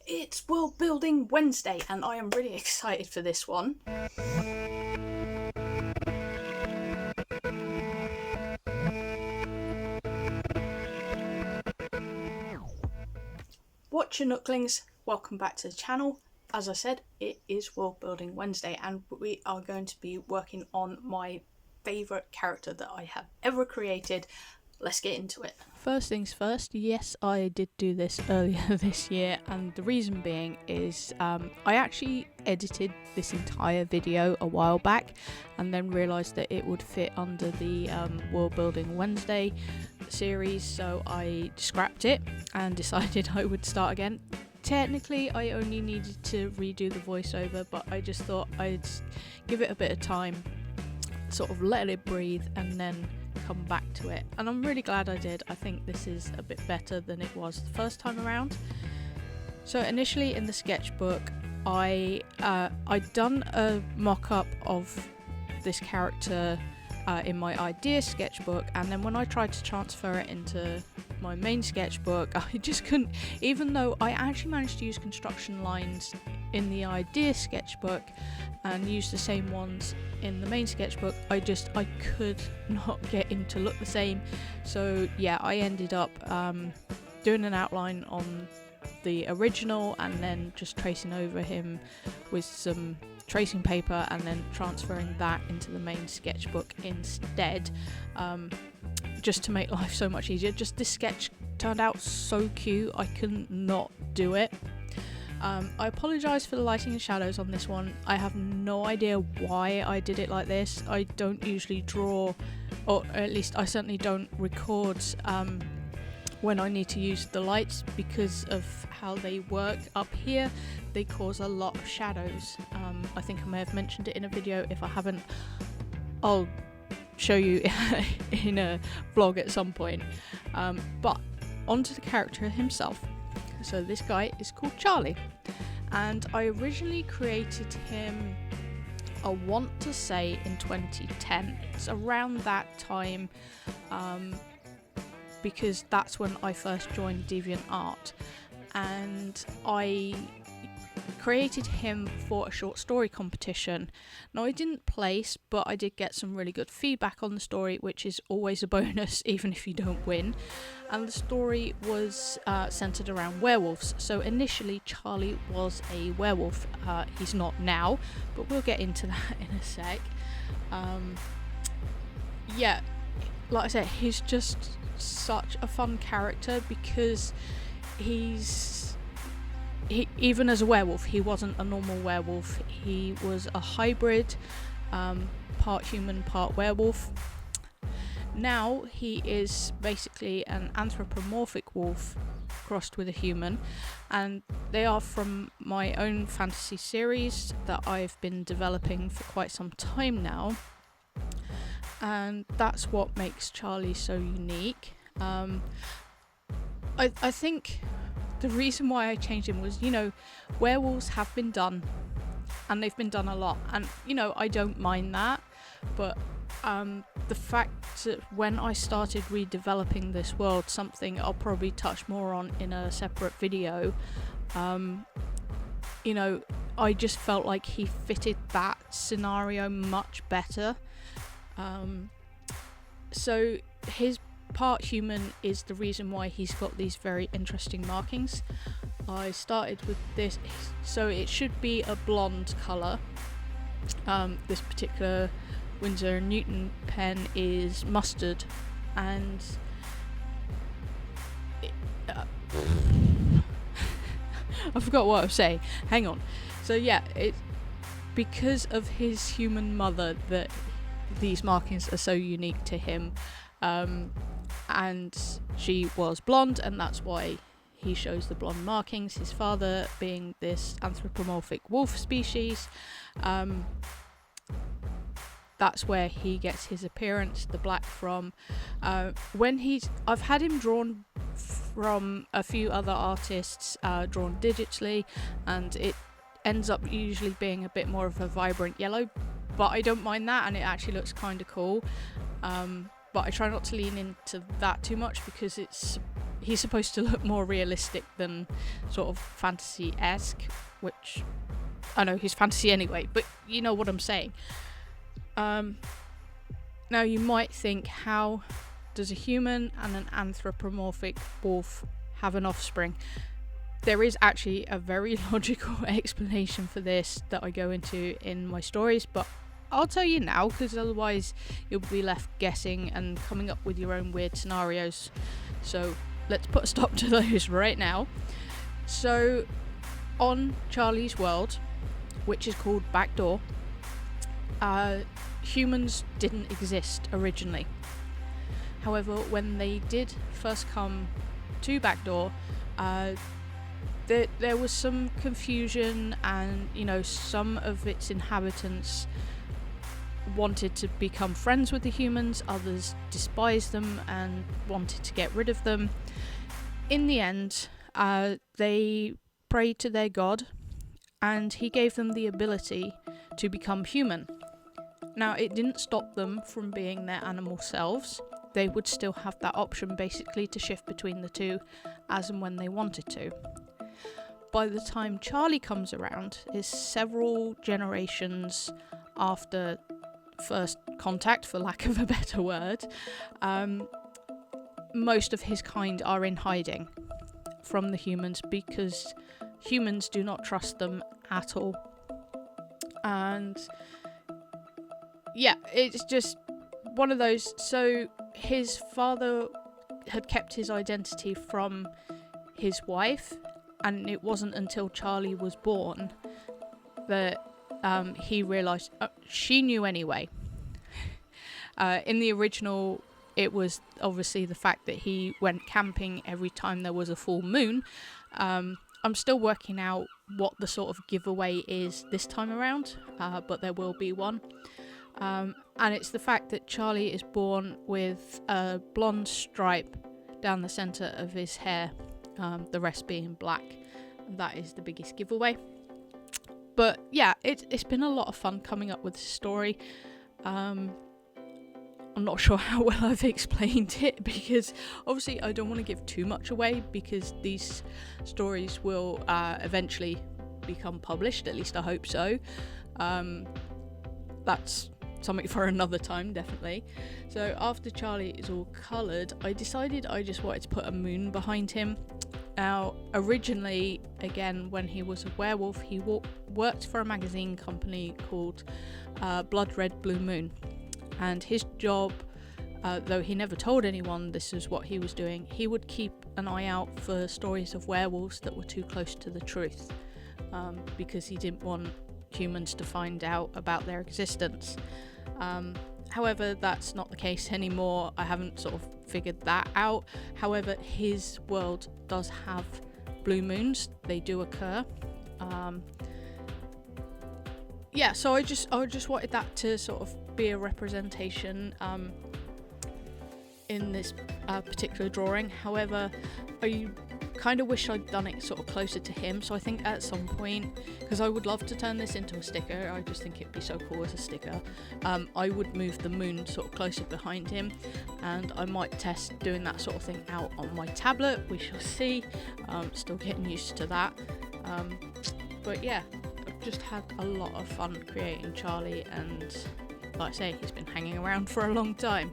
It's World Building Wednesday, and I am really excited for this one. Watch your Nooklings, welcome back to the channel. As I said, it is World Building Wednesday, and we are going to be working on my favourite character that I have ever created. Let's get into it. First things first, yes, I did do this earlier this year, and the reason being is I actually edited this entire video a while back and then realised that it would fit under the World Building Wednesday series, so I scrapped it and decided I would start again. Technically, I only needed to redo the voiceover, but I just thought I'd give it a bit of time, sort of let it breathe, and then come back to it, and I'm really glad I did. I think this is a bit better than it was the first time around. So initially in the sketchbook, I'd done a mock-up of this character in my idea sketchbook, and then when I tried to transfer it into my main sketchbook, I just couldn't, even though I actually managed to use construction lines in the idea sketchbook and use the same ones in the main sketchbook, I could not get him to look the same. So yeah, I ended up doing an outline on the original and then just tracing over him with some tracing paper and then transferring that into the main sketchbook instead, just to make life so much easier. Just this sketch turned out so cute, I couldn't not do it. I apologise for the lighting and shadows on this one. I have no idea why I did it like this. I don't usually draw, or at least I certainly don't record when I need to use the lights, because of how they work up here. They cause a lot of shadows. I think I may have mentioned it in a video. If I haven't, I'll show you in a vlog at some point. But onto the character himself. So this guy is called Charlie, and I originally created him, I want to say, in 2010. It's around that time, because that's when I first joined DeviantArt, and I created him for a short story competition. Now, I didn't place, but I did get some really good feedback on the story, which is always a bonus even if you don't win. And the story was centered around werewolves. So initially Charlie was a werewolf. He's not now, but we'll get into that in a sec. Yeah, like I said, he's just such a fun character because even as a werewolf, he wasn't a normal werewolf. He was a hybrid, part human, part werewolf. Now he is basically an anthropomorphic wolf crossed with a human, and they are from my own fantasy series that I've been developing for quite some time now, and that's what makes Charlie so unique. I think the reason why I changed him was, werewolves have been done, and they've been done a lot, and I don't mind that, but the fact that when I started redeveloping this world, something I'll probably touch more on in a separate video, I just felt like he fitted that scenario much better. So his part human is the reason why he's got these very interesting markings. I started with this, so it should be a blonde colour. This particular Winsor & Newton pen is mustard, and I forgot what I was saying. Hang on. So yeah, it's because of his human mother that these markings are so unique to him. And she was blonde, and that's why he shows the blonde markings. His father being this anthropomorphic wolf species, that's where he gets his appearance, the black, from. I've had him drawn from a few other artists, drawn digitally, and it ends up usually being a bit more of a vibrant yellow, but I don't mind that, and it actually looks kind of cool. But I try not to lean into that too much because he's supposed to look more realistic than sort of fantasy-esque, which I know he's fantasy anyway, but you know what I'm saying. Now you might think, how does a human and an anthropomorphic wolf have an offspring? There is actually a very logical explanation for this that I go into in my stories, but I'll tell you now, because otherwise you'll be left guessing and coming up with your own weird scenarios. So let's put a stop to those right now. So on Charlie's world, which is called Backdoor, humans didn't exist originally. However, when they did first come to Backdoor, there was some confusion, and some of its inhabitants wanted to become friends with the humans, others despised them and wanted to get rid of them. In the end, they prayed to their god, and he gave them the ability to become human. Now, it didn't stop them from being their animal selves. They would still have that option, basically, to shift between the two as and when they wanted to. By the time Charlie comes around, is several generations after first contact, for lack of a better word. Most of his kind are in hiding from the humans because humans do not trust them at all. And yeah, it's just one of those. So his father had kept his identity from his wife, and it wasn't until Charlie was born that he realised she knew anyway. In the original, it was obviously the fact that he went camping every time there was a full moon. I'm still working out what the sort of giveaway is this time around, but there will be one. And it's the fact that Charlie is born with a blonde stripe down the centre of his hair, the rest being black. That is the biggest giveaway. But yeah, it's been a lot of fun coming up with this story. I'm not sure how well I've explained it, because obviously I don't want to give too much away, because these stories will eventually become published, at least I hope so. That's something for another time, definitely. So after Charlie is all coloured, I decided I just wanted to put a moon behind him. Now, originally, again, when he was a werewolf, he worked for a magazine company called Blood Red Blue Moon. And his job, though he never told anyone this is what he was doing, he would keep an eye out for stories of werewolves that were too close to the truth, because he didn't want humans to find out about their existence. However, that's not the case anymore. I haven't sort of figured that out. However, his world does have blue moons. They do occur. Yeah, so I just wanted that to sort of be a representation in this particular drawing. However, I kind of wish I'd done it sort of closer to him, so I think at some point, because I would love to turn this into a sticker, I just think it'd be so cool as a sticker, I would move the moon sort of closer behind him, and I might test doing that sort of thing out on my tablet. We shall see. Still getting used to that, but yeah, I've just had a lot of fun creating Charlie, and like I say, he's been hanging around for a long time.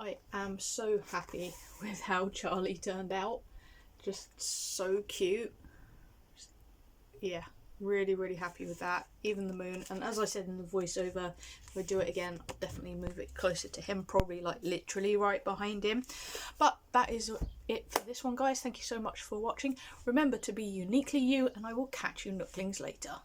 I am so happy with how Charlie turned out. Just so cute. Yeah, really happy with that. Even the moon, and as I said in the voiceover, if I do it again, I'll definitely move it closer to him, probably like literally right behind him. But that is it for this one, guys. Thank you so much for watching. Remember to be uniquely you, and I will catch you Nooklings later.